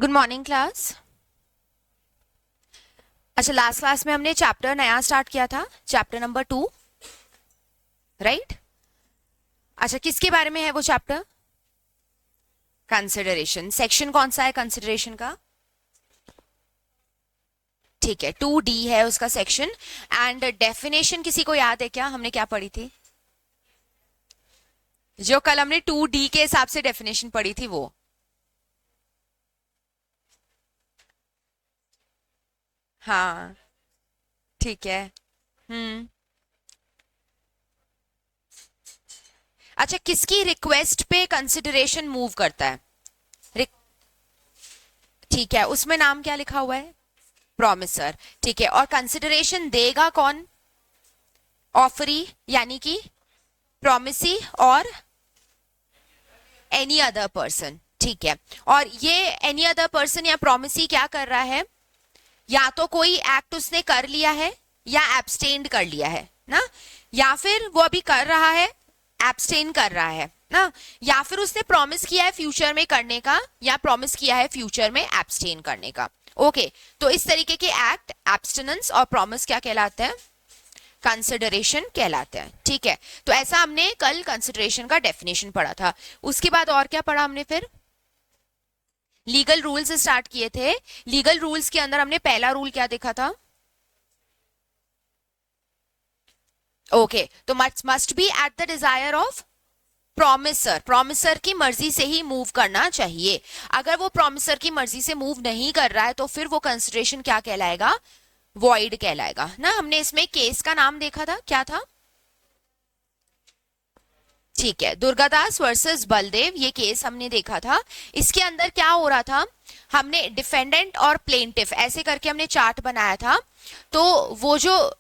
Good morning class. अच्छा, last class में हमने चैप्टर नया स्टार्ट किया था, चैप्टर नंबर 2, राइट? अच्छा, किसके बारे में है वो चैप्टर? कंसिडरेशन। सेक्शन कौन सा है कंसिडरेशन का? ठीक है, 2D है उसका सेक्शन। एंड डेफिनेशन किसी को याद है क्या? हमने क्या पढ़ी थी? जो कल हमने 2D के हिसाब से डेफिनेशन पढ़ी थी वो। हाँ, ठीक है। हम्म। अच्छा, किसकी रिक्वेस्ट पे कंसिडरेशन मूव करता है? रिक- ठीक है, उसमें नाम क्या लिखा हुआ है? प्रॉमिसर। ठीक है, और कंसिडरेशन देगा कौन? ऑफरी, यानी कि प्रॉमिसी और एनी अदर पर्सन। ठीक है, और ये एनी अदर पर्सन या प्रॉमिसी क्या कर रहा है? या तो कोई एक्ट उसने कर लिया है या एब्सटेन्ड कर लिया है ना, या फिर वो अभी कर रहा है, एब्सटेन कर रहा है ना, या फिर उसने प्रॉमिस किया है फ्यूचर में करने का या प्रॉमिस किया है फ्यूचर में एब्सटेन करने का। ओके, तो इस तरीके के एक्ट, एब्सटेनेंस और प्रॉमिस क्या कहलाते हैं? कंसिडरेशन कहलाते हैं। ठीक है, तो ऐसा हमने कल कंसिडरेशन का डेफिनेशन पढ़ा था। उसके बाद और क्या पढ़ा हमने? फिर लीगल रूल्स स्टार्ट किए थे। लीगल रूल्स के अंदर हमने पहला रूल क्या देखा था? ओके, तो must be at the desire of promiser. Promiser की मर्जी से ही मूव करना चाहिए। अगर वो प्रॉमिसर की मर्जी से मूव नहीं कर रहा है तो फिर वो कंसिडरेशन क्या कहलाएगा? वॉइड कहलाएगा ना। हमने इसमें केस का नाम देखा था, क्या था? ठीक है, दुर्गादास वर्सेस बलदेव, ये केस हमने देखा था। इसके अंदर क्या हो रहा था? हमने डिफेंडेंट और प्लेंटिफ ऐसे करके हमने चार्ट बनाया था। तो वो जो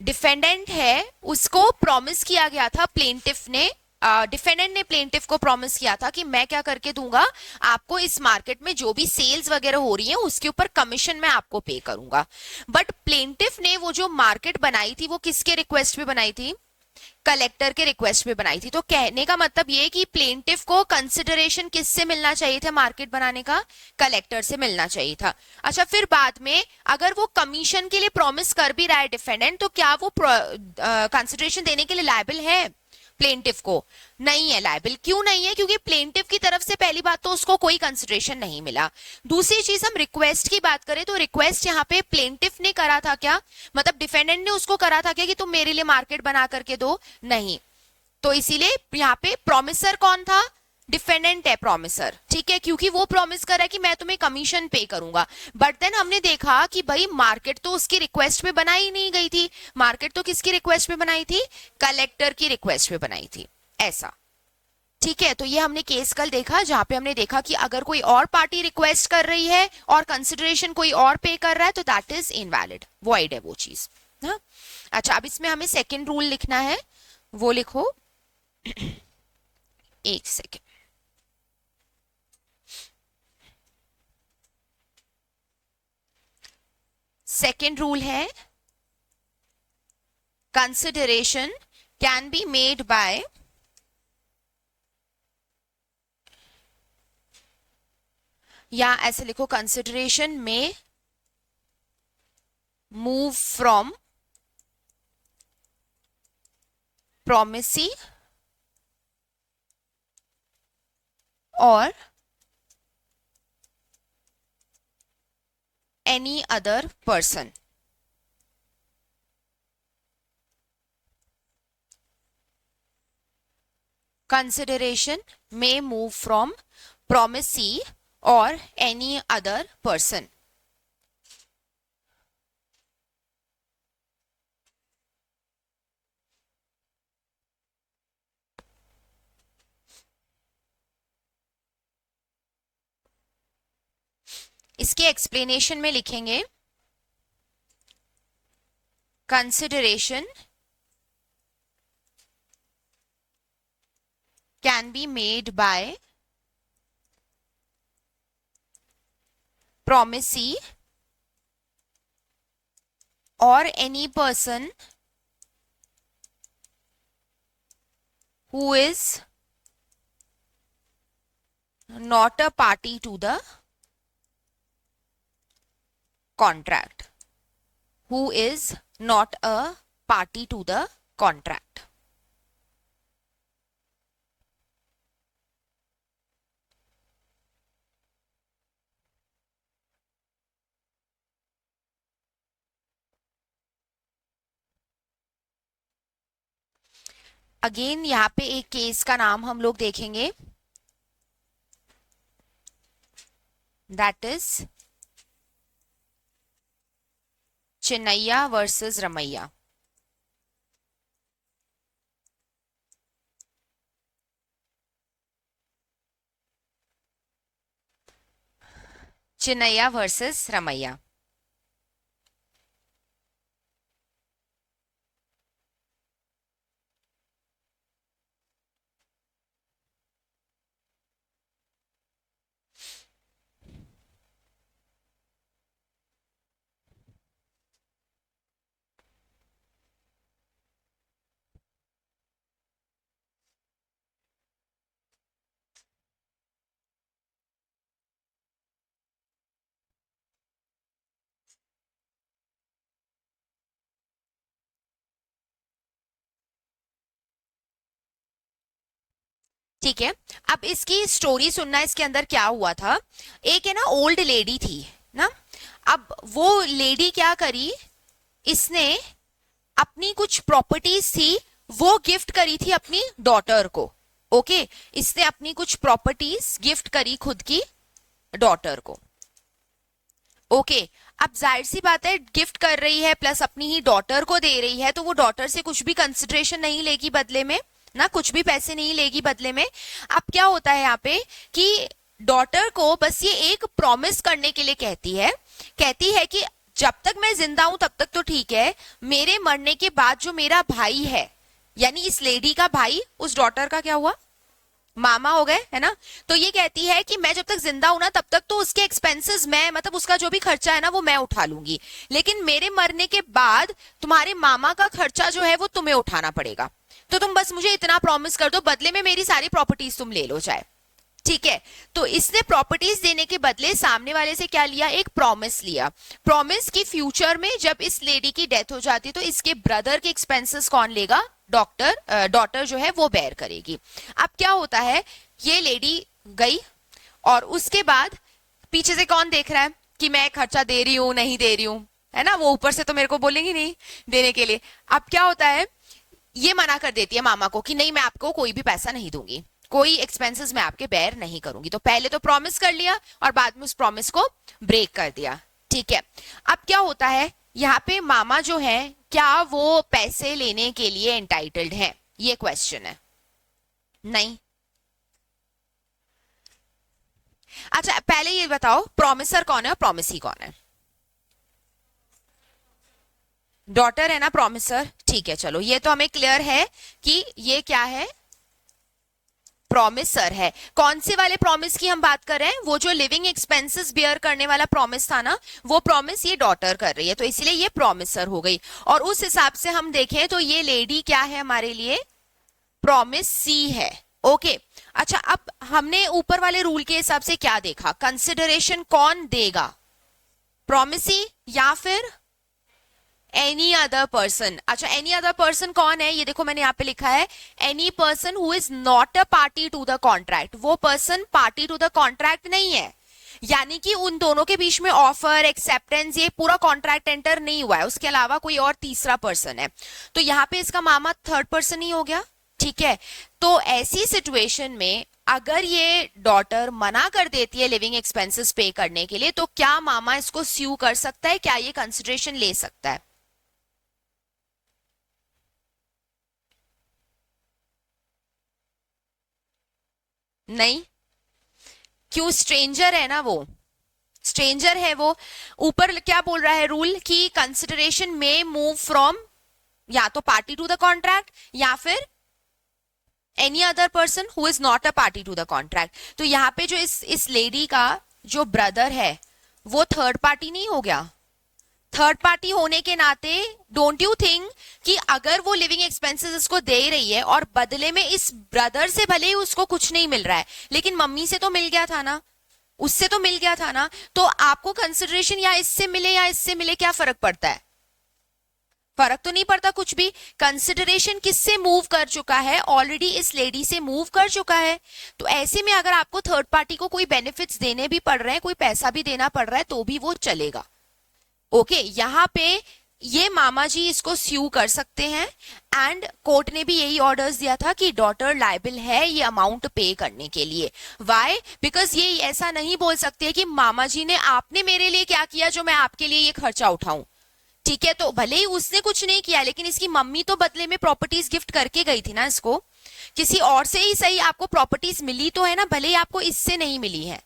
डिफेंडेंट है उसको प्रॉमिस किया गया था, प्लेंटिफ ने, डिफेंडेंट ने प्लेंटिफ को प्रॉमिस किया था कि मैं क्या करके दूंगा आपको, इस मार्केट में जो भी सेल्स वगैरह हो रही है उसके ऊपर कमीशन मैं आपको पे करूंगा। बट प्लेंटिफ ने वो जो मार्केट बनाई थी वो किसके रिक्वेस्ट पे बनाई थी? कलेक्टर के रिक्वेस्ट पे बनाई थी। तो कहने का मतलब ये कि प्लेंटिफ को कंसिडरेशन किससे मिलना चाहिए था मार्केट बनाने का? कलेक्टर से मिलना चाहिए था। अच्छा, फिर बाद में अगर वो कमीशन के लिए प्रॉमिस कर भी रहा है डिफेंडेंट, तो क्या वो कंसिडरेशन देने के लिए लायबल है प्लेंटिफ को? नहीं है लायबल। क्यों नहीं है? क्योंकि प्लेंटिफ की तरफ से पहली बात तो उसको कोई कंसिडरेशन नहीं मिला। दूसरी चीज, हम रिक्वेस्ट की बात करें तो रिक्वेस्ट यहाँ पे प्लेंटिफ ने करा था क्या? मतलब डिफेंडेंट ने उसको करा था क्या कि तुम मेरे लिए मार्केट बना करके दो? नहीं। तो इसीलिए यहाँ पे प्रॉमिसर कौन था? डिफेंडेंट है प्रॉमिसर। ठीक है, क्योंकि वो प्रॉमिस कर रहा है कि मैं तुम्हें कमीशन पे करूंगा। बट देन हमने देखा कि भाई मार्केट तो उसकी रिक्वेस्ट पे बनाई नहीं गई थी। मार्केट तो किसकी रिक्वेस्ट पे बनाई थी? कलेक्टर की रिक्वेस्ट पे बनाई थी, ऐसा। ठीक है, तो ये हमने केस कल देखा जहां पे हमने देखा कि अगर कोई और पार्टी रिक्वेस्ट कर रही है और कंसिडरेशन कोई और पे कर रहा है तो दैट इज इनवैलिड, वॉइड है वो चीज। हाँ? अच्छा, अब इसमें हमें सेकेंड रूल लिखना है, वो लिखो। एक सेकेंड। सेकेंड रूल है, consideration can be made by या ऐसे लिखो, कंसिडरेशन में मूव फ्रॉम प्रोमिसी और एनी अदर पर्सन। कंसिडरेशन में मूव फ्रॉम प्रोमिसी और एनी अदर पर्सन। इसके एक्सप्लेनेशन में लिखेंगे, consideration can be made by promisee or any person who is not a party to the contract, who is not a party to the contract. Again यहाँ पे एक case का नाम हम लोग देखेंगे, that is Chinnaiah versus Ramaiah. Chinnaiah versus Ramaiah. ठीक है, अब इसकी स्टोरी सुनना, इसके अंदर क्या हुआ था। एक है ना ओल्ड लेडी थी ना, अब वो लेडी क्या करी, इसने अपनी कुछ प्रॉपर्टीज थी वो गिफ्ट करी थी अपनी डॉटर को। ओके, इसने अपनी कुछ प्रॉपर्टीज गिफ्ट करी खुद की डॉटर को। ओके, अब जाहिर सी बात है गिफ्ट कर रही है प्लस अपनी ही डॉटर को दे रही है, तो वो डॉटर से कुछ भी कंसिडरेशन नहीं लेगी बदले में ना, कुछ भी पैसे नहीं लेगी बदले में। अब क्या होता है यहाँ पे कि डॉटर को बस ये एक प्रॉमिस करने के लिए कहती है कि जब तक मैं जिंदा हूं तब तक तो ठीक है, मेरे मरने के बाद जो मेरा भाई है, यानी इस लेडी का भाई उस डॉटर का क्या हुआ, मामा हो गए, है ना। तो ये कहती है कि मैं जब तक जिंदा हूं ना तब तक तो उसके एक्सपेंसेस मैं, मतलब उसका जो भी खर्चा है ना वो मैं उठा लूंगी, लेकिन मेरे मरने के बाद तुम्हारे मामा का खर्चा जो है वो तुम्हें उठाना पड़ेगा। तो तुम बस मुझे इतना प्रॉमिस कर दो, बदले में मेरी सारी प्रॉपर्टीज तुम ले लो चाहे। ठीक है, तो इसने प्रॉपर्टीज देने के बदले सामने वाले से क्या लिया, एक प्रॉमिस लिया। प्रॉमिस की फ्यूचर में जब इस लेडी की डेथ हो जाती है तो इसके ब्रदर के एक्सपेंसेस कौन लेगा, डॉटर जो है वो बेयर करेगी। अब क्या होता है, ये लेडी गई और उसके बाद पीछे से कौन देख रहा है कि मैं खर्चा दे रही हूं नहीं दे रही हूं, है ना। वो ऊपर से तो मेरे को बोलेंगी नहीं देने के लिए। अब क्या होता है, ये मना कर देती है मामा को कि नहीं मैं आपको कोई भी पैसा नहीं दूंगी, कोई एक्सपेंसेस मैं आपके बेयर नहीं करूंगी। तो पहले तो प्रॉमिस कर लिया और बाद में उस प्रॉमिस को ब्रेक कर दिया। ठीक है, अब क्या होता है यहाँ पे मामा जो है क्या वो पैसे लेने के लिए एंटाइटल्ड है, ये क्वेश्चन है। नहीं। अच्छा पहले ये बताओ प्रॉमिसर कौन है और प्रॉमिसी कौन है। डॉटर है ना प्रॉमिसर, ठीक है चलो ये तो हमें क्लियर है कि ये क्या है, प्रॉमिसर है। कौन से वाले प्रॉमिस की हम बात कर रहे हैं, वो जो लिविंग एक्सपेंसेस बियर करने वाला प्रॉमिस था ना, वो प्रॉमिस ये डॉटर कर रही है, तो इसलिए ये प्रॉमिसर हो गई। और उस हिसाब से हम देखें तो ये लेडी क्या है हमारे लिए, प्रॉमिस सी है। ओके, अच्छा अब हमने ऊपर वाले रूल के हिसाब से क्या देखा, कंसिडरेशन कौन देगा, प्रॉमिसी या फिर एनी अदर पर्सन। अच्छा एनी अदर पर्सन कौन है, ये देखो मैंने यहाँ पे लिखा है any person who is not a party to the contract. वो person party to the contract नहीं है, यानी कि उन दोनों के बीच में ऑफर एक्सेप्टेंस ये पूरा कॉन्ट्रैक्ट एंटर नहीं हुआ है, उसके अलावा कोई और तीसरा पर्सन है। तो यहाँ पे इसका मामा थर्ड पर्सन ही हो गया। ठीक है, तो ऐसी सिचुएशन में अगर ये डॉटर मना कर देती है लिविंग एक्सपेंसेस पे करने के लिए, तो क्या मामा इसको स्यू कर सकता है, क्या ये कंसिडरेशन ले सकता है। नहीं, क्यों, स्ट्रेंजर है ना वो, स्ट्रेंजर है वो। ऊपर क्या बोल रहा है रूल कि कंसिडरेशन में मूव फ्रॉम या तो पार्टी टू द कॉन्ट्रैक्ट या फिर any other person who is not a party to the contract. तो यहाँ पे जो इस लेडी का जो ब्रदर है वो थर्ड पार्टी नहीं हो गया। थर्ड पार्टी होने के नाते डोंट यू थिंक कि अगर वो लिविंग एक्सपेंसेस इसको दे रही है और बदले में इस ब्रदर से भले ही उसको कुछ नहीं मिल रहा है लेकिन मम्मी से तो मिल गया था ना, उससे तो मिल गया था ना। तो आपको कंसिडरेशन या इससे मिले या इससे मिले, क्या फर्क पड़ता है? फर्क तो नहीं पड़ता कुछ भी। कंसिडरेशन किससे मूव कर चुका है? ऑलरेडी इस लेडी से मूव कर चुका है। तो ऐसे में अगर आपको थर्ड पार्टी को कोई बेनिफिट्स देने भी पड़ रहे हैं, कोई पैसा भी देना पड़ रहा है, तो भी वो चलेगा। ओके, यहाँ पे ये मामा जी इसको स्यू कर सकते हैं। एंड कोर्ट ने भी यही ऑर्डर्स दिया था कि डॉटर लाइबल है ये अमाउंट पे करने के लिए। वाई? बिकॉज ये ऐसा नहीं बोल सकते कि मामा जी ने आपने मेरे लिए क्या किया जो मैं आपके लिए ये खर्चा उठाऊं। ठीक है, तो भले ही उसने कुछ नहीं किया, लेकिन इसकी मम्मी तो बदले में प्रॉपर्टीज गिफ्ट करके गई थी ना इसको। किसी और से ही सही, आपको प्रॉपर्टीज मिली तो है ना, भले ही आपको इससे नहीं मिली है,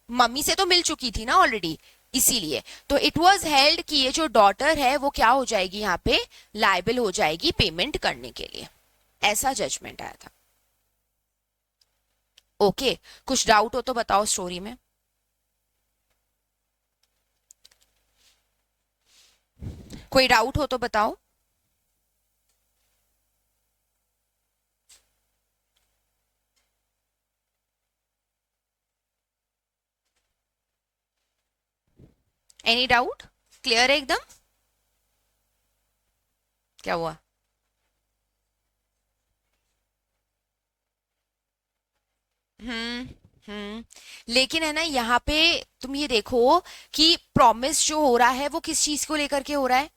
मम्मी से तो मिल चुकी थी ना ऑलरेडी। इसीलिए तो इट वाज हेल्ड कि ये जो डॉटर है वो क्या हो जाएगी, यहाँ पे लाइबल हो जाएगी पेमेंट करने के लिए। ऐसा जजमेंट आया था। ओके, कुछ डाउट हो तो बताओ स्टोरी में। कोई डाउट हो तो बताओ। Any doubt? क्लियर है एकदम? क्या हुआ? हम्म। लेकिन है ना, यहाँ पे तुम ये देखो कि प्रॉमिस जो हो रहा है वो किस चीज को लेकर के हो रहा है?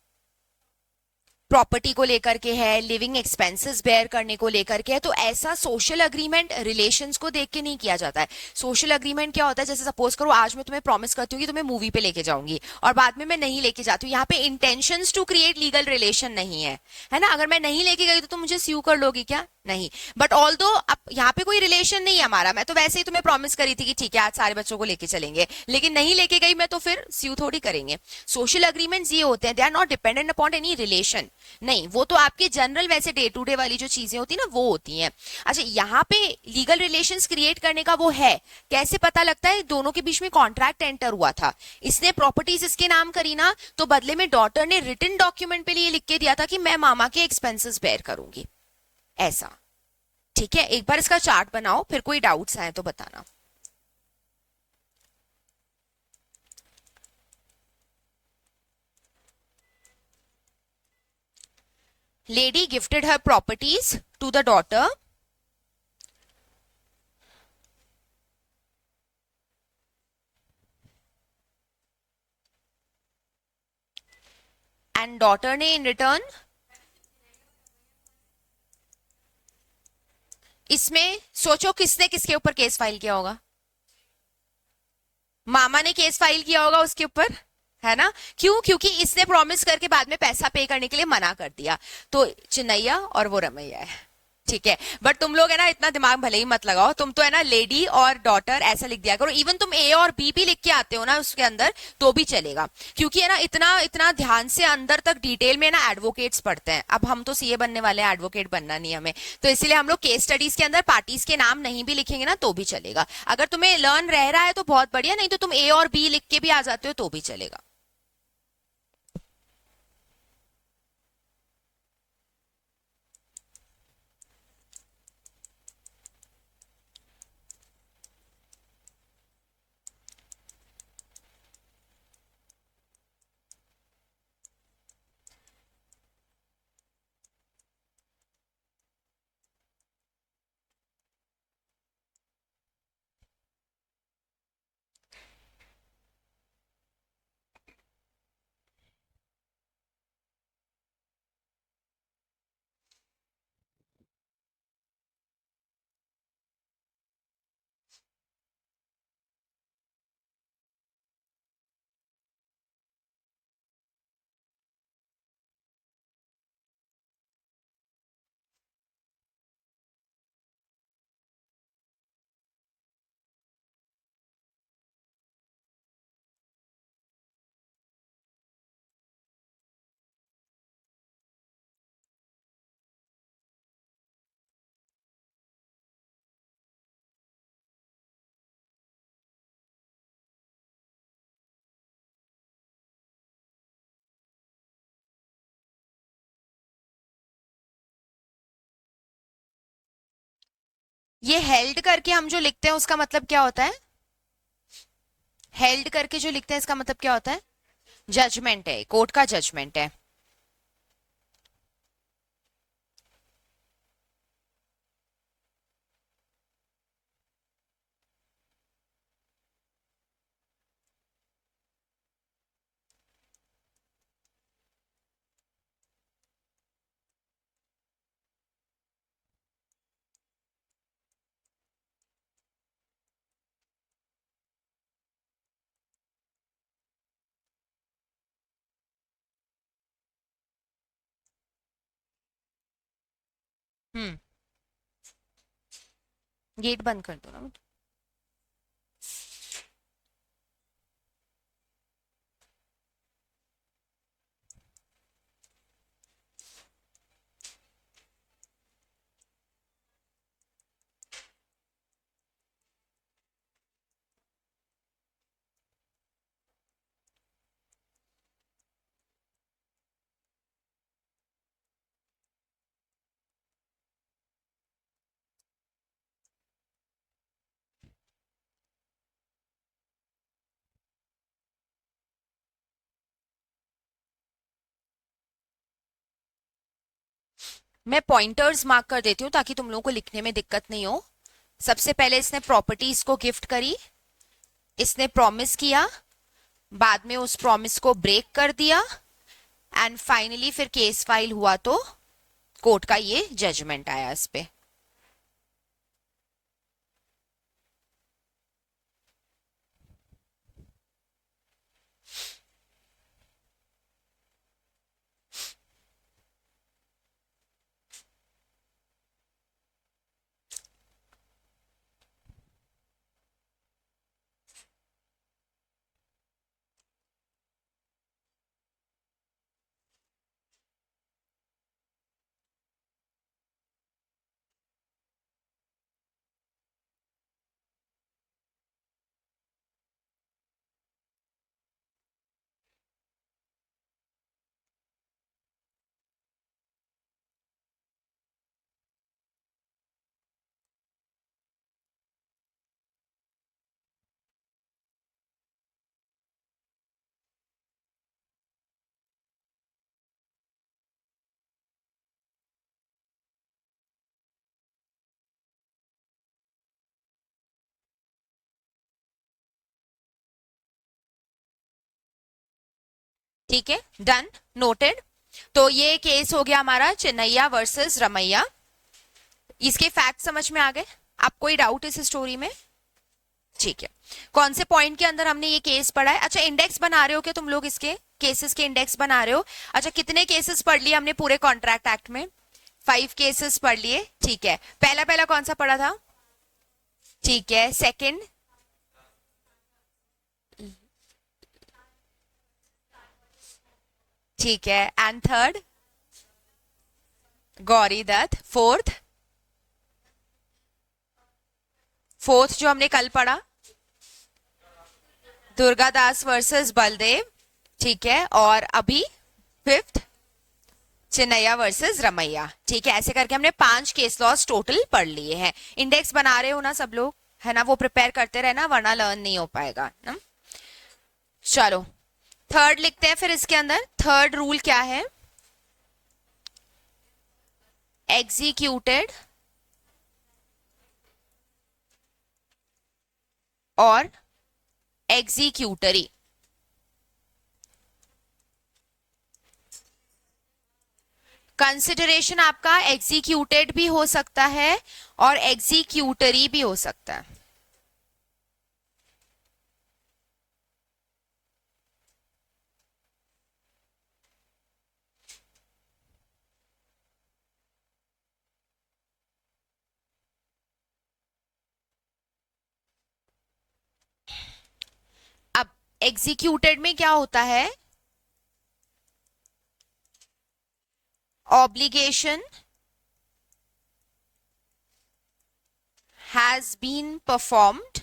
प्रॉपर्टी को लेकर के है, लिविंग एक्सपेंसेस बेयर करने को लेकर के है। तो ऐसा सोशल अग्रीमेंट रिलेशंस को देख के नहीं किया जाता है। सोशल अग्रीमेंट क्या होता है? जैसे सपोज करो आज मैं तुम्हें प्रॉमिस करती हूँ कि तुम्हें मूवी पे लेके जाऊंगी, और बाद में मैं नहीं लेके जाती हूँ। यहाँ पे intentions to create legal relation नहीं है ना। अगर मैं नहीं लेके गई तो तुम मुझे स्यू कर लोगी क्या? नहीं। बट ऑल दो अब यहाँ पे कोई रिलेशन नहीं है हमारा, मैं तो वैसे ही तुम्हें प्रॉमिस करी थी कि ठीक है आज सारे बच्चों को लेके चलेंगे, लेकिन नहीं लेके गई मैं तो फिर स्यू थोड़ी करेंगे। सोशल अग्रीमेंट्स ये होते हैं, they are not dependent upon any relation. नहीं, वो तो आपके जनरल वैसे डे टू डे वाली जो चीजें होती है ना वो होती हैं। अच्छा, यहाँ पे लीगल रिलेशंस क्रिएट करने का वो है। कैसे पता लगता है? दोनों के बीच में कॉन्ट्रैक्ट एंटर हुआ था, इसने प्रॉपर्टीज इसके नाम करी ना, तो बदले में डॉटर ने रिटन डॉक्यूमेंट पे लिए लिख के दिया था कि मैं मामा के एक्सपेंसेस बेयर करूंगी, ऐसा। ठीक है, एक बार इसका चार्ट बनाओ, फिर कोई डाउट्स आए तो बताना। Lady gifted her properties to the daughter, and daughter ने in return, इसमें सोचो किसने किसके ऊपर केस फाइल किया होगा? मामा ने केस फाइल किया होगा उसके ऊपर, है ना। क्यों? क्योंकि इसने प्रॉमिस करके बाद में पैसा पे करने के लिए मना कर दिया। तो चिन्नैया और वो रमैया है। ठीक है, बट तुम लोग है ना इतना दिमाग भले ही मत लगाओ, तुम तो है ना लेडी और डॉटर ऐसा लिख दिया करो। इवन तुम ए और बी भी लिख के आते हो ना उसके अंदर तो भी चलेगा, क्योंकि है ना इतना इतना ध्यान से अंदर तक डिटेल में ना एडवोकेट्स पढ़ते हैं। अब हम तो सीए बनने वाले हैं, एडवोकेट बनना नहीं हमें, तो इसलिए हम लोग केस स्टडीज के अंदर पार्टीज के नाम नहीं भी लिखेंगे ना तो भी चलेगा। अगर तुम्हें लर्न रह रहा है तो बहुत बढ़िया, नहीं तो तुम ए और बी लिख के भी आ जाते हो तो भी चलेगा। ये हेल्ड करके हम जो लिखते हैं उसका मतलब क्या होता है? हेल्ड करके जो लिखते हैं इसका मतलब क्या होता है? जजमेंट है, कोर्ट का जजमेंट है। हम्म। गेट बंद कर दो ना। मैं पॉइंटर्स मार्क कर देती हूँ ताकि तुम लोगों को लिखने में दिक्कत नहीं हो। सबसे पहले इसने प्रॉपर्टीज को गिफ्ट करी, इसने प्रॉमिस किया, बाद में उस प्रॉमिस को ब्रेक कर दिया, एंड फाइनली फिर केस फाइल हुआ तो कोर्ट का ये जजमेंट आया इस पे। ठीक है, डन, नोटेड। तो ये केस हो गया हमारा चिन्नैया वर्सेस रमैया। इसके फैक्ट समझ में आ गए? आप कोई डाउट इस स्टोरी में? ठीक है। कौन से पॉइंट के अंदर हमने ये केस पढ़ा है? अच्छा, इंडेक्स बना रहे हो क्या तुम लोग? इसके केसेस के इंडेक्स बना रहे हो? अच्छा, कितने केसेस पढ़ लिए हमने पूरे कॉन्ट्रैक्ट एक्ट में? 5 केसेस पढ़ लिए। ठीक है, पहला पहला कौन सा पढ़ा था? ठीक है, सेकंड? ठीक है, and third? Gauri Dutt. Fourth? Fourth जो हमने कल पढ़ा, दुर्गादास वर्सेस बलदेव। ठीक है, और अभी फिफ्थ चिन्नैया वर्सेस रमैया। ठीक है, ऐसे करके हमने 5 केस लॉस टोटल पढ़ लिए हैं। इंडेक्स बना रहे हो ना सब लोग? है ना, वो प्रिपेयर करते रहना वरना लर्न नहीं हो पाएगा ना। चलो, थर्ड लिखते हैं फिर इसके अंदर। थर्ड रूल क्या है? एग्जीक्यूटेड और एग्जीक्यूटरी। कंसिडरेशन आपका एग्जीक्यूटेड भी हो सकता है और एग्जीक्यूटरी भी हो सकता है। अब एग्जीक्यूटेड में क्या होता है? Obligation has been performed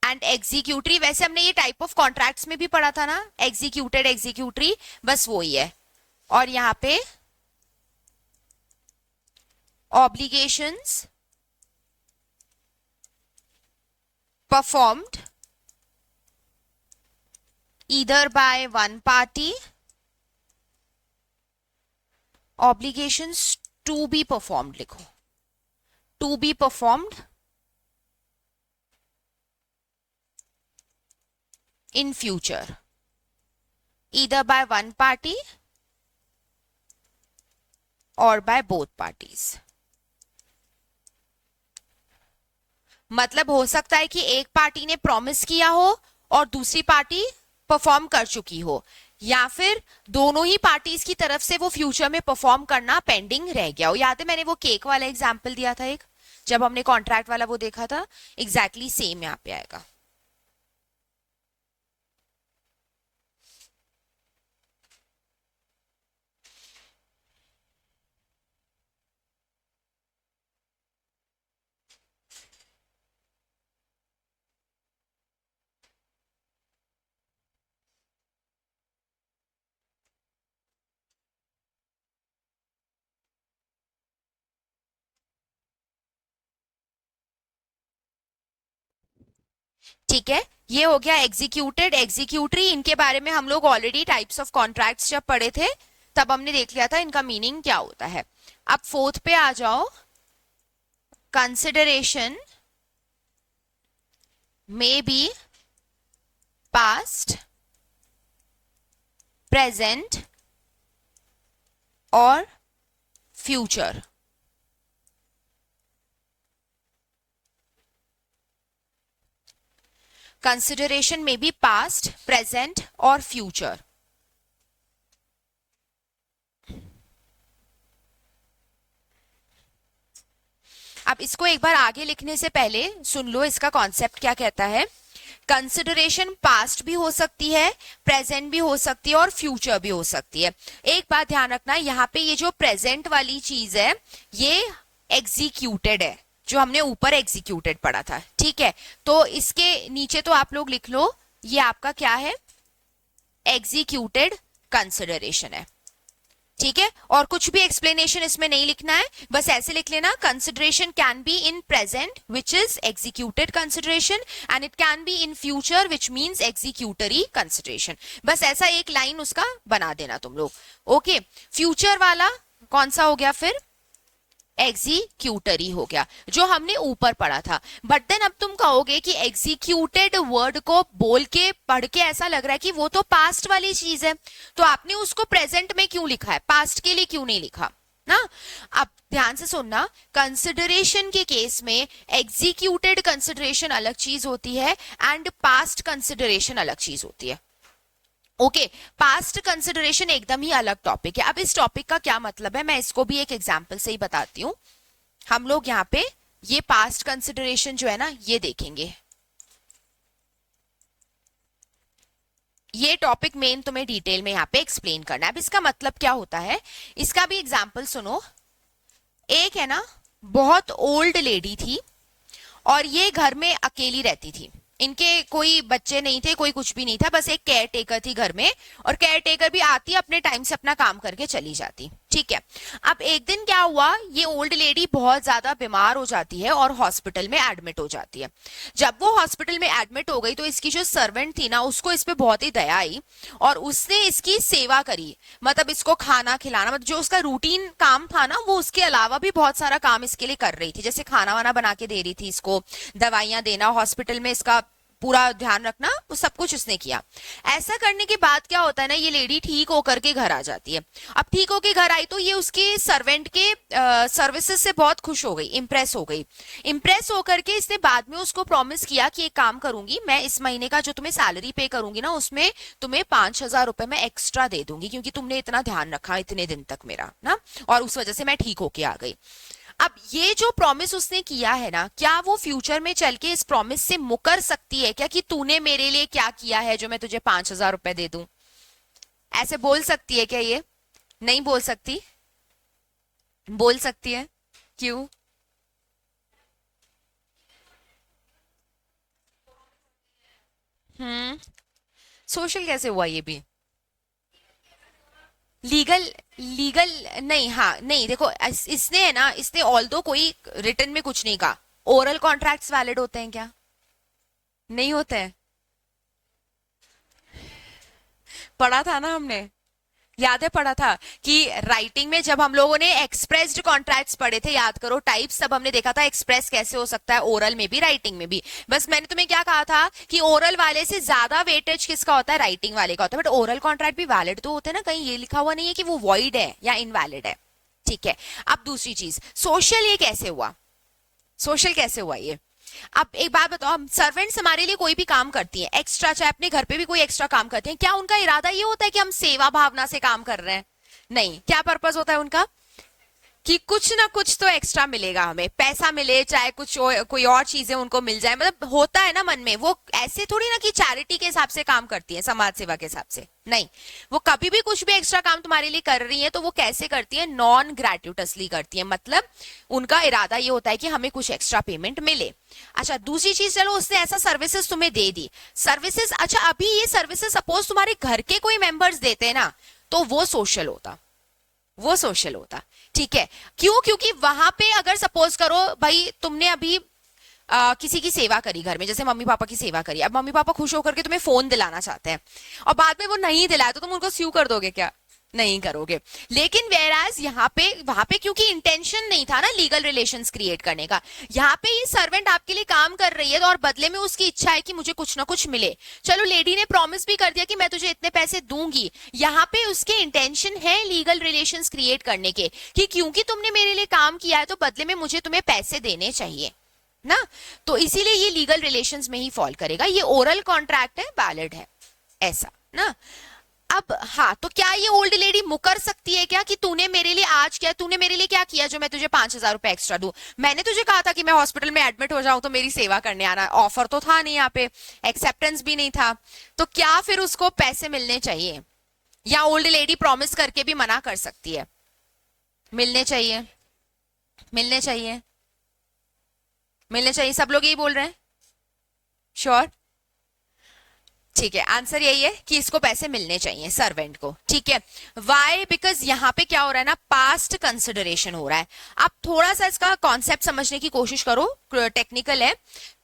and executory. वैसे हमने ये टाइप ऑफ कॉन्ट्रैक्ट्स में भी पढ़ा था ना, एग्जीक्यूटेड एग्जीक्यूटरी, बस वो ही है। और यहां पे obligations performed either by one party, obligations to be performed लिखो, to be performed in future either by one party or by both parties. मतलब हो सकता है कि एक पार्टी ने प्रॉमिस किया हो और दूसरी पार्टी परफॉर्म कर चुकी हो, या फिर दोनों ही पार्टीज की तरफ से वो फ्यूचर में परफॉर्म करना पेंडिंग रह गया हो। याद है मैंने वो केक वाला एग्जांपल दिया था एक, जब हमने कॉन्ट्रैक्ट वाला वो देखा था, एग्जैक्टली सेम यहाँ पे आएगा। ठीक है, ये हो गया एग्जीक्यूटेड, एग्जीक्यूटरी। इनके बारे में हम लोग ऑलरेडी टाइप्स ऑफ कॉन्ट्रैक्ट्स जब पढ़े थे तब हमने देख लिया था इनका मीनिंग क्या होता है। अब फोर्थ पे आ जाओ, consideration may be past, present और फ्यूचर। कंसिडरेशन में बी पास्ट, प्रेजेंट और फ्यूचर। अब इसको एक बार आगे लिखने से पहले सुन लो इसका कॉन्सेप्ट क्या कहता है। कंसिडरेशन पास्ट भी हो सकती है, प्रेजेंट भी हो सकती है और फ्यूचर भी हो सकती है। एक बात ध्यान रखना, यहाँ पे ये जो प्रेजेंट वाली चीज है ये एग्जीक्यूटेड है, जो हमने ऊपर एग्जीक्यूटेड पढ़ा था। ठीक है, तो इसके नीचे तो आप लोग लिख लो, ये आपका क्या है, एग्जीक्यूटेड कंसिडरेशन है। ठीक है, और कुछ भी एक्सप्लेनेशन इसमें नहीं लिखना है, बस ऐसे लिख लेना, consideration can be in present which is executed consideration and it can be in future which means executory consideration. बस ऐसा एक लाइन उसका बना देना तुम लोग। ओके, फ्यूचर वाला कौन सा हो गया फिर, एग्जीक्यूटरी हो गया, जो हमने ऊपर पढ़ा था। बट देन अब तुम कहोगे कि एग्जीक्यूटेड वर्ड को बोल के पढ़ के ऐसा लग रहा है कि वो तो पास्ट वाली चीज है, तो आपने उसको प्रेजेंट में क्यों लिखा है, पास्ट के लिए क्यों नहीं लिखा ना। अब ध्यान से सुनना, कंसिडरेशन के केस में एग्जीक्यूटेड कंसिडरेशन अलग चीज होती है एंड पास्ट कंसिडरेशन अलग चीज होती है। ओके, पास्ट कंसिडरेशन एकदम ही अलग टॉपिक है। अब इस टॉपिक का क्या मतलब है मैं इसको भी एक एग्जांपल से ही बताती हूं। हम लोग यहाँ पे ये पास्ट कंसिडरेशन जो है ना ये देखेंगे। ये टॉपिक मेन तुम्हें डिटेल में यहाँ पे एक्सप्लेन करना है। अब इसका मतलब क्या होता है, इसका भी एग्जाम्पल सुनो। एक है ना बहुत ओल्ड लेडी थी और ये घर में अकेली रहती थी, इनके कोई बच्चे नहीं थे, कोई कुछ भी नहीं था, बस एक केयर टेकर थी घर में, और केयर टेकर भी आती अपने टाइम से अपना काम करके चली जाती। ठीक है, अब एक दिन क्या हुआ, ये ओल्ड लेडी बहुत ज्यादा बीमार हो जाती है और हॉस्पिटल में एडमिट हो जाती है। जब वो हॉस्पिटल में एडमिट हो गई तो इसकी जो सर्वेंट थी ना उसको इस पे बहुत ही दया आई और उसने इसकी सेवा करी, मतलब इसको खाना खिलाना, मतलब जो उसका रूटीन काम था ना वो उसके अलावा भी बहुत सारा काम इसके लिए कर रही थी, जैसे खाना वाना बना के दे रही थी इसको, दवाइयां देना, हॉस्पिटल में इसका पूरा ध्यान रखना, वो सब कुछ उसने किया। ऐसा करने के बाद क्या होता है ना, ये लेडी ठीक होकर के घर आ जाती है। अब ठीक होकर घर आई तो ये उसके सर्वेंट के सर्विसेज से बहुत खुश हो गई, इंप्रेस हो गई। इंप्रेस होकर के इसने बाद में उसको प्रॉमिस किया कि एक काम करूंगी मैं, इस महीने का जो तुम्हें सैलरी पे करूंगी ना उसमें तुम्हें 5,000 रुपए मैं एक्स्ट्रा दे दूंगी, क्योंकि तुमने इतना ध्यान रखा इतने दिन तक मेरा ना, और उस वजह से मैं ठीक होके आ गई। अब ये जो प्रॉमिस उसने किया है ना, क्या वो फ्यूचर में चल के इस प्रॉमिस से मुकर सकती है क्या, कि तूने मेरे लिए क्या किया है जो मैं तुझे 5,000 रुपए दे दूं? ऐसे बोल सकती है क्या ये? नहीं बोल सकती। बोल सकती है, क्यों? हम्म, सोशल कैसे हुआ ये भी? लीगल, लीगल नहीं, हाँ नहीं, देखो इसने है ना, इसने ऑल्दो कोई रिटर्न में कुछ नहीं कहा, ओरल कॉन्ट्रैक्ट्स वैलिड होते हैं क्या? नहीं होते हैं? पढ़ा था ना हमने, याद है पढ़ा था कि राइटिंग में जब हम लोगों ने एक्सप्रेस्ड कॉन्ट्रैक्ट्स पढ़े थे, याद करो टाइप्स, तब हमने देखा था एक्सप्रेस कैसे हो सकता है, ओरल में भी राइटिंग में भी। बस मैंने तुम्हें क्या कहा था कि ओरल वाले से ज्यादा वेटेज किसका होता है, राइटिंग वाले का होता है। बट ओरल कॉन्ट्रैक्ट भी वैलिड तो होते हैं ना, कहीं ये लिखा हुआ नहीं है कि वो वॉइड है या इनवैलिड है। ठीक है, अब दूसरी चीज सोशल, ये कैसे हुआ, सोशल कैसे हुआ ये? अब एक बात बताओ, हम सर्वेंट्स हमारे लिए कोई भी काम करती हैं एक्स्ट्रा, चाहे अपने घर पे भी कोई एक्स्ट्रा काम करते हैं, क्या उनका इरादा ये होता है कि हम सेवा भावना से काम कर रहे हैं? नहीं, क्या पर्पस होता है उनका कि कुछ ना कुछ तो एक्स्ट्रा मिलेगा, हमें पैसा मिले, चाहे कुछ कोई और चीजें उनको मिल जाए, मतलब होता है ना मन में। वो ऐसे थोड़ी ना कि चैरिटी के हिसाब से काम करती है, समाज सेवा के हिसाब से, नहीं। वो कभी भी कुछ भी एक्स्ट्रा काम तुम्हारे लिए कर रही है तो वो कैसे करती है, नॉन ग्रेट्यूटसली करती है, मतलब उनका इरादा ये होता है कि हमें कुछ एक्स्ट्रा पेमेंट मिले। अच्छा, दूसरी चीज, चलो उसने ऐसा सर्विसेज तुम्हें दे दी, सर्विसेज, अच्छा अभी ये सर्विसेज सपोज तुम्हारे घर के कोई मेंबर्स देते हैं ना, तो वो सोशल होता, वो सोशल होता। ठीक है, क्यों? क्योंकि वहां पे अगर सपोज करो भाई तुमने अभी किसी की सेवा करी घर में, जैसे मम्मी पापा की सेवा करी, अब मम्मी पापा खुश होकर के तुम्हें फोन दिलाना चाहते हैं और बाद में वो नहीं दिलाया, तो तुम उनको स्यू कर दोगे क्या? नहीं करोगे। लेकिन वेराज यहाँ पे, वहां पे क्योंकि इंटेंशन नहीं था ना लीगल रिलेशंस क्रिएट करने का, यहाँ पे ये सर्वेंट आपके लिए काम कर रही है और बदले में उसकी इच्छा है कि मुझे कुछ ना कुछ मिले। चलो लेडी ने प्रॉमिस भी कर दिया कि मैं तुझे इतने पैसे दूंगी, यहाँ पे उसके इंटेंशन है लीगल रिलेशंस क्रिएट करने के, कि क्योंकि तुमने मेरे लिए काम किया है तो बदले में मुझे तुम्हें पैसे देने चाहिए ना, तो इसीलिए ये लीगल रिलेशंस में ही फॉल करेगा, ये ओरल कॉन्ट्रैक्ट है, वैलिड है, ऐसा ना। अब हाँ, तो क्या ये ओल्ड लेडी मुकर सकती है क्या कि तूने मेरे लिए आज क्या, तूने मेरे लिए क्या किया जो मैं तुझे 5,000 रुपए एक्स्ट्रा दूं? मैंने तुझे कहा था कि मैं हॉस्पिटल में एडमिट हो जाऊं तो मेरी सेवा करने आना, ऑफर तो था नहीं यहाँ पे, एक्सेप्टेंस भी नहीं था, तो क्या फिर उसको पैसे मिलने चाहिए? या ओल्ड लेडी प्रॉमिस करके भी मना कर सकती है? मिलने चाहिए, मिलने चाहिए, मिलने चाहिए, सब लोग यही बोल रहे हैं, श्योर? ठीक है, आंसर यही है कि इसको पैसे मिलने चाहिए सर्वेंट को। ठीक है, वाई? बिकॉज यहाँ पे क्या हो रहा है ना, पास्ट कंसिडरेशन हो रहा है। अब थोड़ा सा इसका कॉन्सेप्ट समझने की कोशिश करो, टेक्निकल है।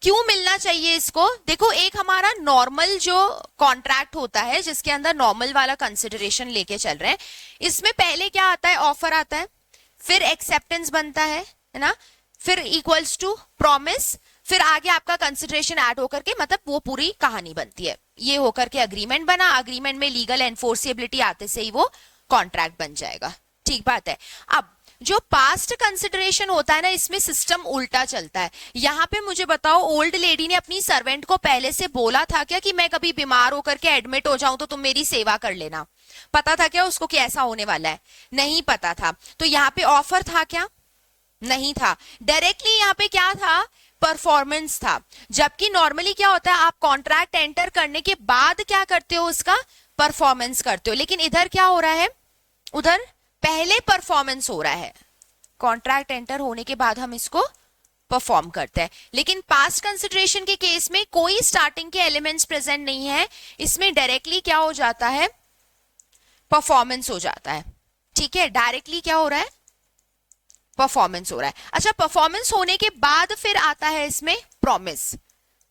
क्यों मिलना चाहिए इसको? देखो, एक हमारा नॉर्मल जो कॉन्ट्रैक्ट होता है जिसके अंदर नॉर्मल वाला कंसिडरेशन लेके चल रहे हैं, इसमें पहले क्या आता है, ऑफर आता है, फिर एक्सेप्टेंस बनता है ना, फिर इक्वल्स टू प्रॉमिस, फिर आगे आपका कंसिडरेशन ऐड होकर के, मतलब वो पूरी कहानी बनती है, ये होकर के अग्रीमेंट बना, अग्रीमेंट में लीगल एनफोर्सिबिलिटी आते से ही वो कॉन्ट्रैक्ट बन जाएगा। ठीक बात है। अब जो पास्ट कंसिडरेशन होता है ना, इसमें सिस्टम उल्टा चलता है। यहाँ पे मुझे बताओ, ओल्ड लेडी ने अपनी सर्वेंट को पहले से बोला था क्या कि मैं कभी बीमार होकर के एडमिट हो जाऊं तो तुम मेरी सेवा कर लेना? पता था क्या उसको कि ऐसा होने वाला है? नहीं पता था। तो यहाँ पे ऑफर था क्या? नहीं था। डायरेक्टली यहाँ पे क्या था, परफॉर्मेंस था। जबकि नॉर्मली क्या होता है, आप कॉन्ट्रैक्ट एंटर करने के बाद क्या करते हो, उसका परफॉर्मेंस करते हो, लेकिन इधर क्या हो रहा है, उधर पहले परफॉर्मेंस हो रहा है, कॉन्ट्रैक्ट एंटर होने के बाद हम इसको परफॉर्म करते हैं। लेकिन पास्ट कंसिडरेशन के केस में कोई स्टार्टिंग के एलिमेंट्स प्रेजेंट नहीं है, इसमें डायरेक्टली क्या हो जाता है, परफॉर्मेंस हो जाता है। ठीक है, डायरेक्टली क्या हो रहा है, परफॉर्मेंस हो रहा है। अच्छा, परफॉर्मेंस होने के बाद फिर आता है इसमें प्रॉमिस।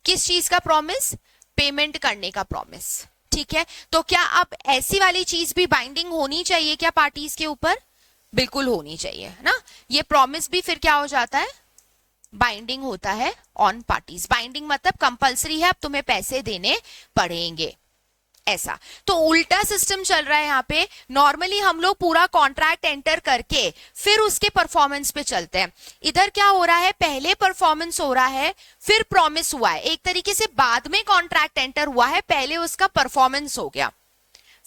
किस चीज का प्रॉमिस? पेमेंट करने का प्रॉमिस। ठीक है, तो क्या अब ऐसी वाली चीज भी बाइंडिंग होनी चाहिए क्या पार्टीज के ऊपर? बिल्कुल होनी चाहिए ना। ये प्रॉमिस भी फिर क्या हो जाता है, बाइंडिंग होता है ऑन पार्टीज। बाइंडिंग मतलब कंपलसरी है, अब तुम्हें पैसे देने पड़ेंगे, ऐसा। तो उल्टा सिस्टम चल रहा है यहाँ पे। नॉर्मली हम लोग पूरा कॉन्ट्रैक्ट एंटर करके फिर उसके परफॉर्मेंस पे चलते हैं। इधर क्या हो रहा है, पहले परफॉर्मेंस हो रहा है, फिर प्रॉमिस हुआ है, एक तरीके से बाद में कॉन्ट्रैक्ट एंटर हुआ है, पहले उसका परफॉर्मेंस हो गया।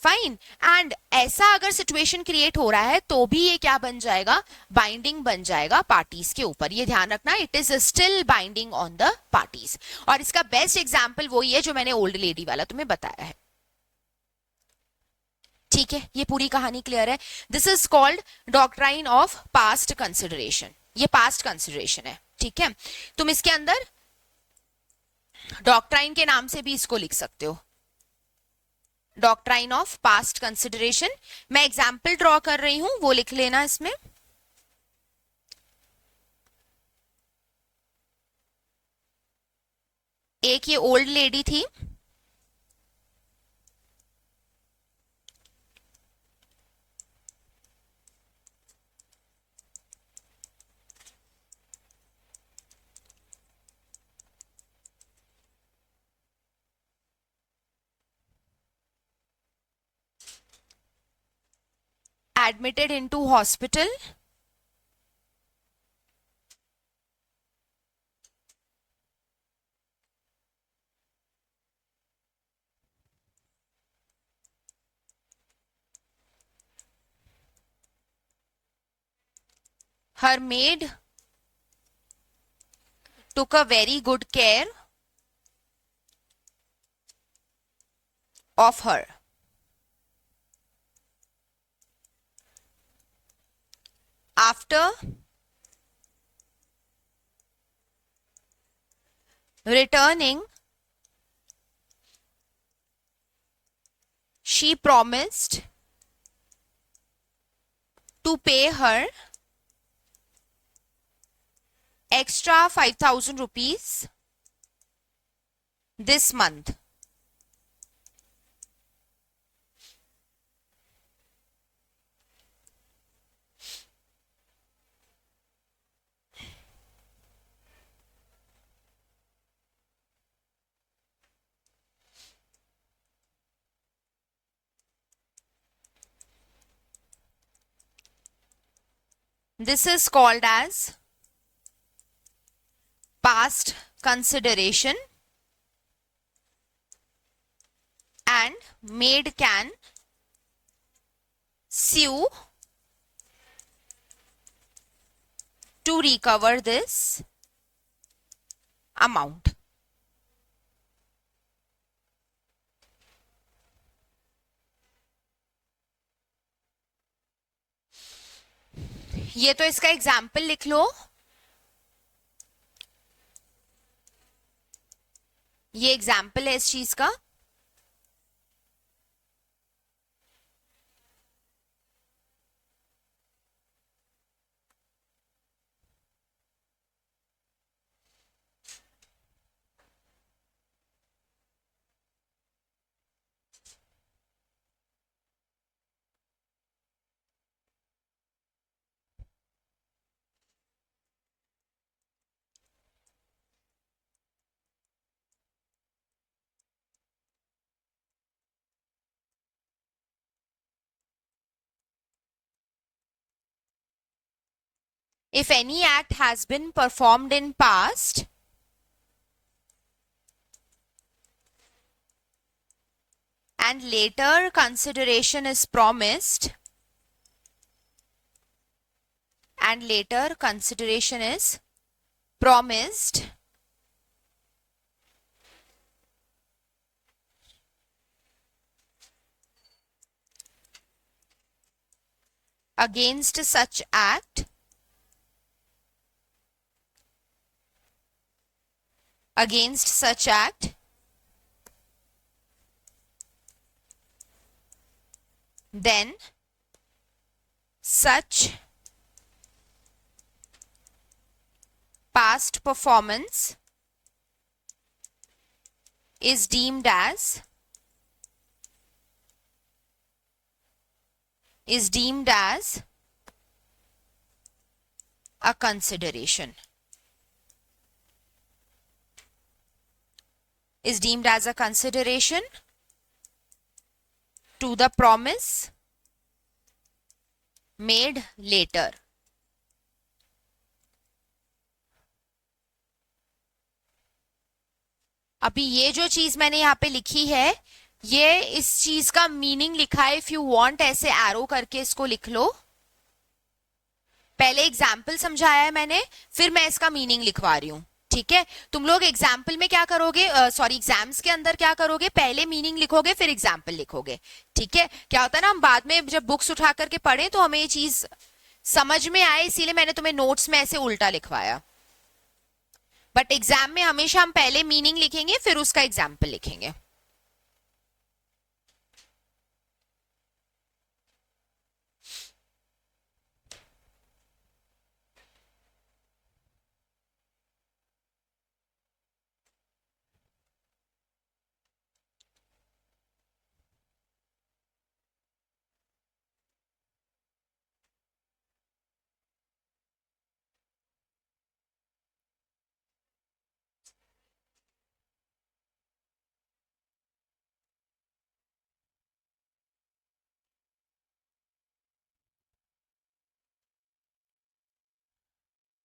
फाइन। एंड ऐसा अगर सिचुएशन क्रिएट हो रहा है तो भी ये क्या बन जाएगा, बाइंडिंग बन जाएगा पार्टीज के ऊपर। ये ध्यान रखना, it is still binding on the parties. और इसका बेस्ट एग्जाम्पल वही है जो मैंने ओल्ड लेडी वाला तुम्हें बताया है। ठीक है, ये पूरी कहानी क्लियर है। This is called doctrine of past consideration. ये पास्ट कंसिडरेशन है। ठीक है, तुम इसके अंदर डॉक्ट्राइन के नाम से भी इसको लिख सकते हो, डॉक्ट्राइन ऑफ पास्ट कंसिडरेशन। मैं एग्जाम्पल ड्रॉ कर रही हूं, वो लिख लेना इसमें। एक ये ओल्ड लेडी थी, admitted into hospital. Her maid took a very good care of her. After returning, she promised to pay her extra 5,000 rupees this month. This is called as past consideration, and maid can sue to recover this amount. ये तो इसका example लिख लो, ये example है इस चीज का. If any act has been performed in past and later consideration is promised, and later consideration is promised, against such act, against such act, then such past performance is deemed as a consideration, is deemed as a consideration to the promise made later. अभी ये जो चीज मैंने यहाँ पे लिखी है, ये इस चीज का मीनिंग लिखा है. इफ यू वांट ऐसे एरो करके इसको लिख लो. पहले एग्जाम्पल समझाया है मैंने, फिर मैं इसका मीनिंग लिखवा रही हूं. ठीक है, तुम लोग एग्जाम्पल में क्या करोगे, सॉरी एग्जाम्स के अंदर क्या करोगे, पहले मीनिंग लिखोगे फिर एग्जाम्पल लिखोगे. ठीक है, क्या होता है ना, हम बाद में जब बुक्स उठा करके पढ़े तो हमें ये चीज समझ में आए, इसीलिए मैंने तुम्हें नोट्स में ऐसे उल्टा लिखवाया. बट एग्जाम में हमेशा हम पहले मीनिंग लिखेंगे फिर उसका एग्जाम्पल लिखेंगे.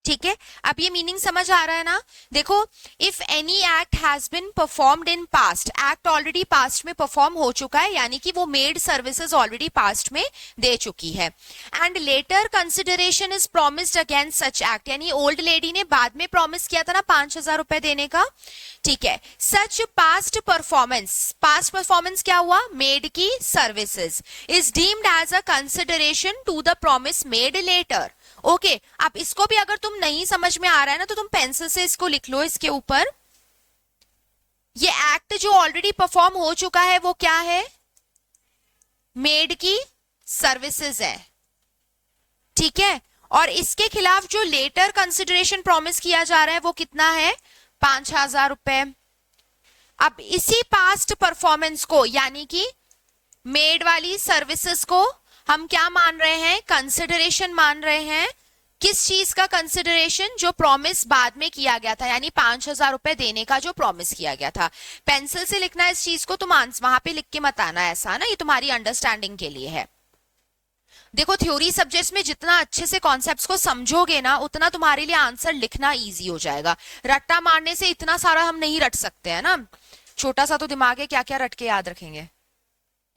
ठीक है, अब ये मीनिंग समझ आ रहा है ना? देखो, if any act has been performed in past, act already past में परफॉर्म हो चुका है, यानी कि वो मेड सर्विसेज ऑलरेडी पास्ट में दे चुकी है। And later consideration is promised against such act, यानी ओल्ड लेडी ने बाद में प्रॉमिस किया था ना 5,000 रुपए देने का, ठीक है। सच पास्ट परफॉर्मेंस क्या हुआ? मेड की services is deemed as a consideration to the promise made later. Okay, अब इसको भी अगर तुम नहीं समझ में आ रहा है ना, तो तुम पेंसिल से इसको लिख लो इसके ऊपर। ये एक्ट जो ऑलरेडी परफॉर्म हो चुका है वो क्या है? मेड की सर्विसेज है, ठीक है। और इसके खिलाफ जो लेटर कंसिडरेशन प्रॉमिस किया जा रहा है वो कितना है? 5,000 रुपए। अब इसी पास्ट परफॉर्मेंस को, यानी कि मेड वाली सर्विसेज को हम क्या मान रहे हैं? कंसिडरेशन मान रहे हैं। किस चीज का कंसिडरेशन? जो प्रॉमिस बाद में किया गया था, यानी 5,000 रुपए देने का जो प्रॉमिस किया गया था। पेंसिल से लिखना है इस चीज को, तुम वहां पे लिख के मत आना, ऐसा ना, ये तुम्हारी अंडरस्टैंडिंग के लिए है। देखो, थ्योरी सब्जेक्ट्स में जितना अच्छे से कॉन्सेप्ट्स को समझोगे ना, उतना तुम्हारे लिए आंसर लिखना इजी हो जाएगा। रट्टा मारने से इतना सारा हम नहीं रट सकते हैं ना, छोटा सा तो दिमाग है, क्या क्या रट के याद रखेंगे।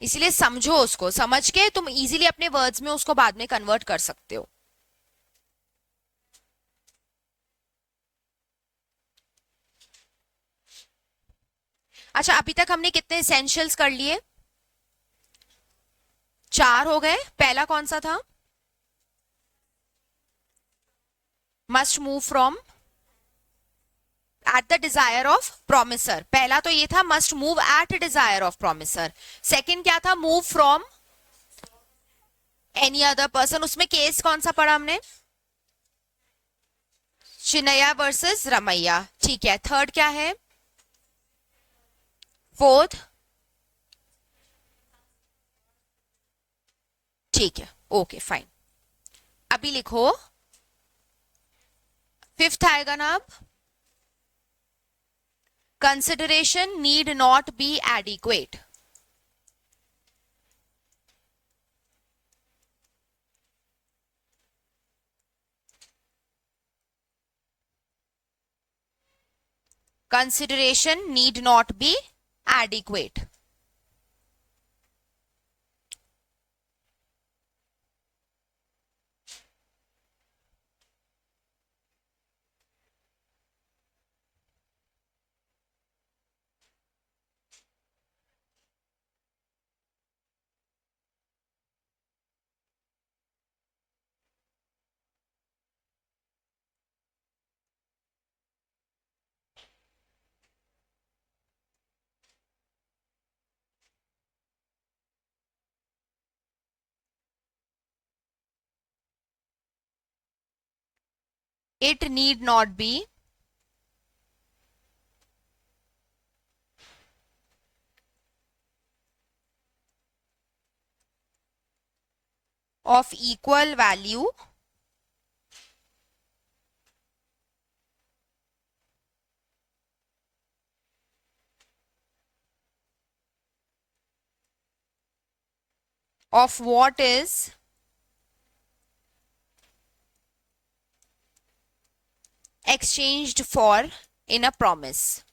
इसलिए समझो, उसको समझ के तुम इजीली अपने वर्ड्स में उसको बाद में कन्वर्ट कर सकते हो। अच्छा, अभी तक हमने कितने एसेंशियल्स कर लिए? 4 हो गए। पहला कौन सा था? Must move from at the desire of promisor. पहला तो ये था, must move at desire of promisor. Second क्या था? Move from any other person. उसमें केस कौन सा पढ़ा हमने? चिनैया वर्सेस रमैया, ठीक है। थर्ड क्या है? फोर्थ, ठीक है, ओके फाइन। अभी लिखो, फिफ्थ आएगा ना अब? Consideration need not B adequate. Consideration need not be adequate. It need not be of equal value of what is exchanged for in a promise.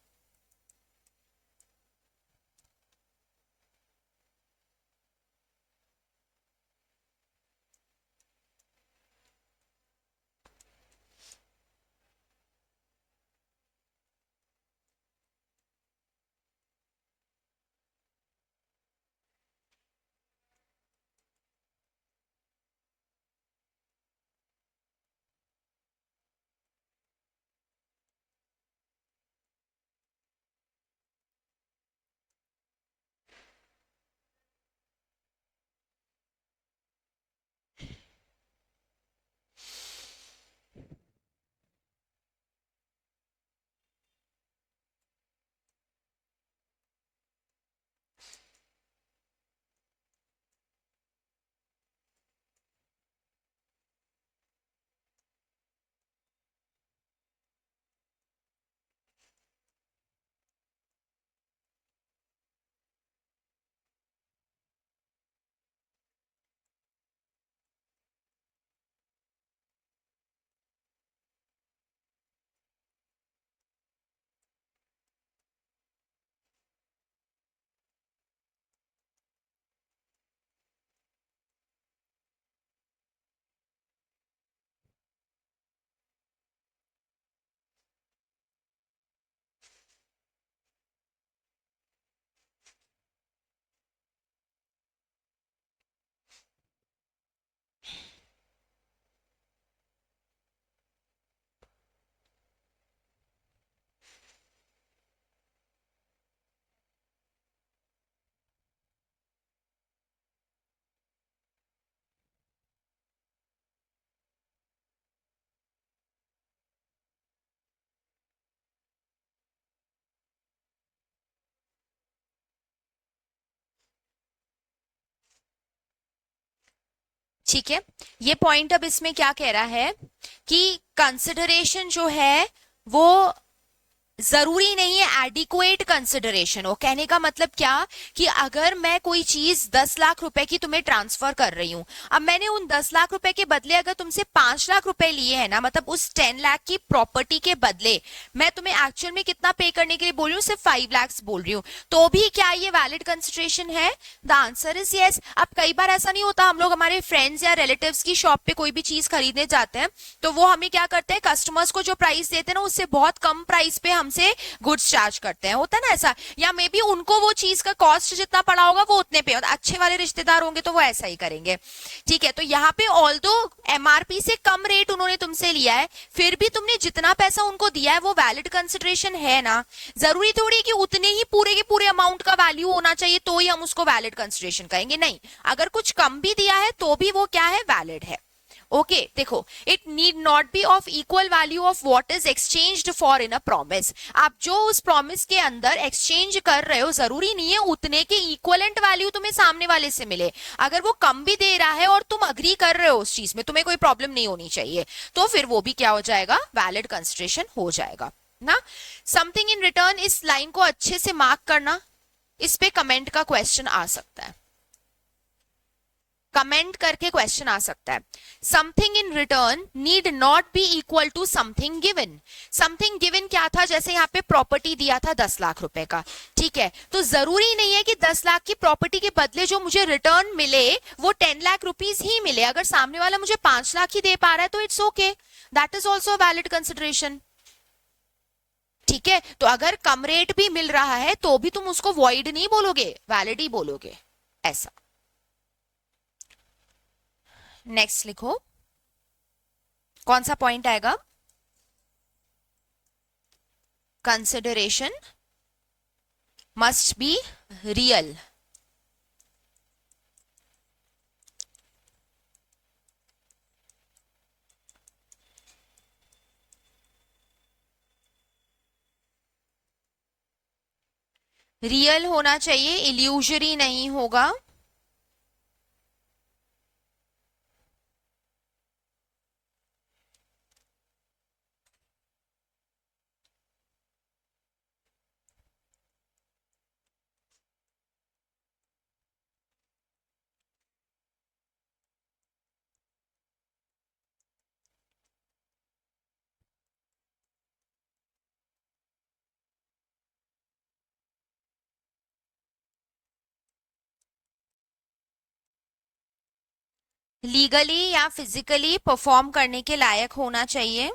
ठीक है, ये पॉइंट अब इसमें क्या कह रहा है कि कंसिडरेशन जो है वो जरूरी नहीं है एडिक्वेट कंसिडरेशन हो। कहने का मतलब क्या, कि अगर मैं कोई चीज 10 लाख रुपए की तुम्हें ट्रांसफर कर रही हूं, अब मैंने उन 10 लाख रुपए के बदले अगर तुमसे 5 लाख रुपए लिए हैं ना, मतलब उस 10 लाख की प्रॉपर्टी के बदले मैं तुम्हें एक्चुअल में कितना पे करने के लिए बोल रही हूँ, सिर्फ 5 लाख बोल रही हूँ, तो भी क्या ये वैलिड कंसिडरेशन है? The answer is yes. अब कई बार ऐसा नहीं होता, हम लोग हमारे फ्रेंड्स या रिलेटिव्स की शॉप पे कोई भी चीज खरीदने जाते हैं, तो वो हमें क्या करते हैं, कस्टमर्स को जो प्राइस देते हैं ना उससे बहुत कम प्राइस पे हमसे गुड्स चार्ज करते हैं, होता है ना ऐसा, या मे बी उनको वो चीज का कॉस्ट जितना पड़ा होगा वो उतने पे, अच्छे वाले रिश्तेदार होंगे तो वो ऐसा ही करेंगे। ठीक है, तो यहाँ पे ऑल दो एमआरपी से कम रेट उन्होंने तुमसे लिया है, फिर भी तुमने जितना पैसा उनको दिया है वो वैलिड कंसिडरेशन है ना। जरूरी थोड़ी कि उतने ही पूरे के पूरे अमाउंट का वैल्यू होना चाहिए तो ही हम उसको वैलिड कंसिडरेशन कहेंगे, नहीं, अगर कुछ कम भी दिया है तो भी वो क्या है, वैलिड है। ओके देखो, it need not B of equal value of what is exchanged for in a promise. आप जो उस प्रॉमिस के अंदर एक्सचेंज कर रहे हो जरूरी नहीं है उतने के इक्वलेंट वैल्यू तुम्हें सामने वाले से मिले। अगर वो कम भी दे रहा है और तुम अग्री कर रहे हो उस चीज में, तुम्हें कोई प्रॉब्लम नहीं होनी चाहिए, तो फिर वो भी क्या हो जाएगा, वैलिड कंसिडरेशन हो जाएगा ना। समथिंग इन रिटर्न, इस लाइन को अच्छे से मार्क करना, इस पे कमेंट का क्वेश्चन आ सकता है, कमेंट करके क्वेश्चन आ सकता है। Something in return need not be equal to something given. Something given क्या था, जैसे यहाँ पे प्रॉपर्टी दिया था 10 लाख रुपए का, ठीक है, तो जरूरी नहीं है कि 10 लाख की प्रॉपर्टी के बदले जो मुझे रिटर्न मिले वो 10 लाख रुपीज ही मिले। अगर सामने वाला मुझे 5 लाख ही दे पा रहा है तो it's okay, that is also valid consideration. ठीक है, तो अगर कम रेट भी मिल रहा है तो भी तुम उसको वॉइड नहीं बोलोगे, वैलिड ही बोलोगे, ऐसा। नेक्स्ट लिखो, कौन सा पॉइंट आएगा, consideration must be real. Real होना चाहिए, इल्यूजरी नहीं होगा। लीगली या फिजिकली परफॉर्म करने के लायक होना चाहिए।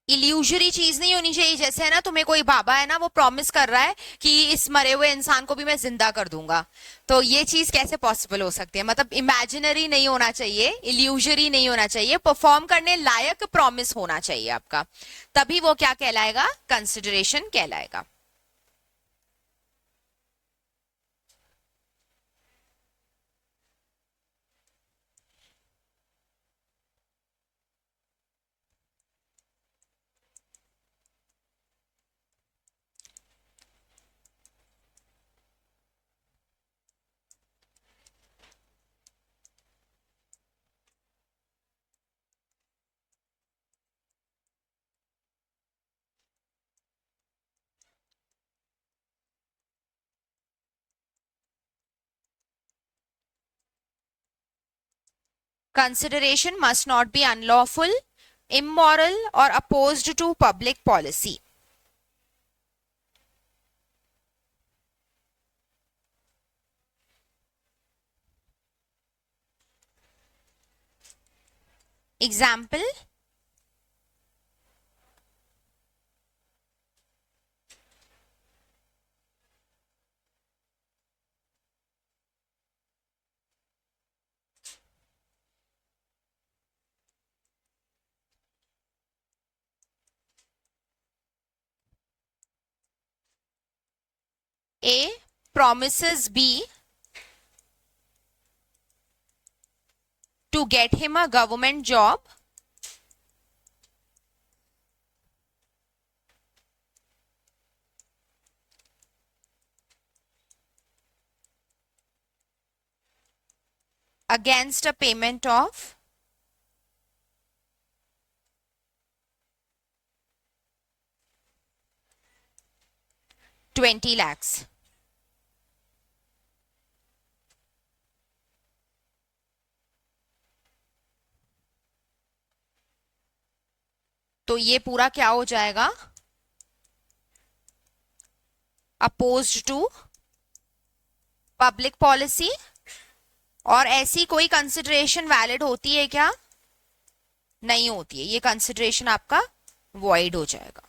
इल्यूजरी चीज नहीं होनी चाहिए, जैसे है ना, तुम्हें कोई बाबा है ना, वो प्रॉमिस कर रहा है कि इस मरे हुए इंसान को भी मैं जिंदा कर दूंगा, तो ये चीज कैसे पॉसिबल हो सकती है, मतलब इमेजिनरी नहीं होना चाहिए, इल्यूजरी नहीं होना चाहिए, परफॉर्म करने लायक प्रॉमिस होना चाहिए आपका, तभी वो क्या कहलाएगा, कंसिडरेशन कहलाएगा। Consideration must not be unlawful, immoral, or opposed to public policy. Example, A promises B to get him a government job against a payment of 20 lakhs. तो ये पूरा क्या हो जाएगा? Opposed to public policy. और ऐसी कोई कंसिडरेशन वैलिड होती है क्या? नहीं होती है, ये कंसिडरेशन आपका वॉइड हो जाएगा।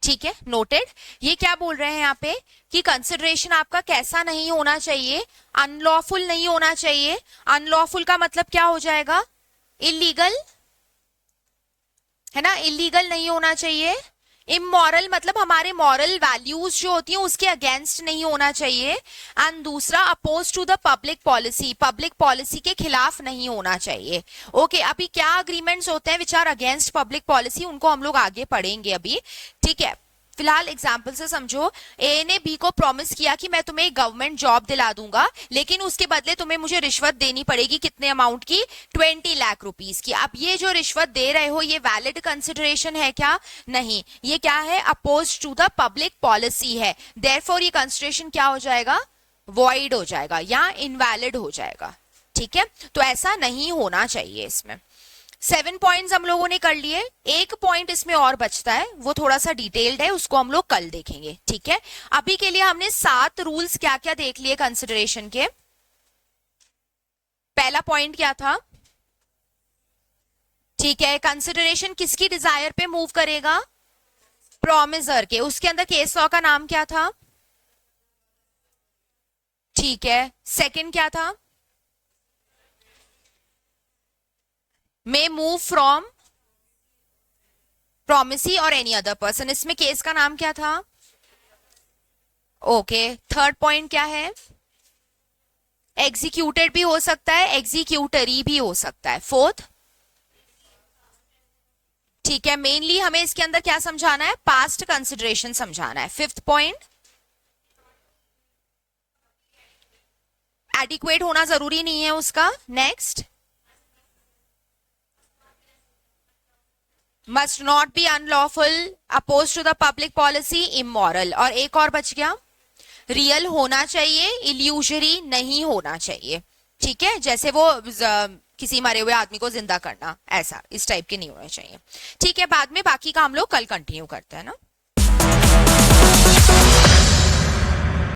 ठीक है, नोटेड। ये क्या बोल रहे हैं यहाँ पे कि कंसिडरेशन आपका कैसा नहीं होना चाहिए? अनलॉफुल नहीं होना चाहिए। अनलॉफुल का मतलब क्या हो जाएगा? इलीगल, है ना? इलीगल नहीं होना चाहिए। इमोरल मतलब हमारे मॉरल वैल्यूज जो होती हैं उसके अगेंस्ट नहीं होना चाहिए। एंड दूसरा, oppose to the public policy, public policy के खिलाफ नहीं होना चाहिए। ओके, अभी क्या अग्रीमेंट्स होते हैं which are against public policy, उनको हम लोग आगे पढ़ेंगे अभी। ठीक है, फिलहाल एग्जाम्पल से समझो। ए ने बी को प्रॉमिस किया कि मैं तुम्हें एक गवर्नमेंट जॉब दिला दूंगा, लेकिन उसके बदले तुम्हें मुझे रिश्वत देनी पड़ेगी। कितने अमाउंट की? 20 लाख रुपीस की। अब ये जो रिश्वत दे रहे हो ये वैलिड कंसिडरेशन है क्या? नहीं, ये क्या है? Oppose to the public policy है। देयरफॉर ये कंसिडरेशन क्या हो जाएगा? वॉइड हो जाएगा या इनवैलिड हो जाएगा। ठीक है, तो ऐसा नहीं होना चाहिए। इसमें 7 पॉइंट्स हम लोगों ने कर लिए। एक पॉइंट इसमें और बचता है, वो थोड़ा सा डिटेल्ड है, उसको हम लोग कल देखेंगे। ठीक है, अभी के लिए हमने 7 रूल्स क्या क्या देख लिए कंसिडरेशन के। पहला पॉइंट क्या था? ठीक है, कंसिडरेशन किसकी डिजायर पे मूव करेगा? प्रॉमिसर के। उसके अंदर केस लॉ का नाम क्या था? ठीक है, सेकंड क्या था? मे मूव फ्रॉम promisee और एनी अदर पर्सन। इसमें केस का नाम क्या था? ओके, थर्ड पॉइंट क्या है? एग्जीक्यूटेड भी हो सकता है, एग्जीक्यूटरी भी हो सकता है। फोर्थ, ठीक है, मेनली हमें इसके अंदर क्या समझाना है? पास्ट कंसिडरेशन समझाना है। फिफ्थ पॉइंट, एडिक्वेट होना जरूरी नहीं है उसका। Next, must not be unlawful, oppose to the public policy, immoral. और एक और बच गया, रियल होना चाहिए, इल्यूजरी नहीं होना चाहिए। ठीक है, जैसे वो किसी मरे हुए आदमी को जिंदा करना, ऐसा इस टाइप के नहीं होना चाहिए। ठीक है, बाद में बाकी का हम लोग कल कंटिन्यू करते हैं ना।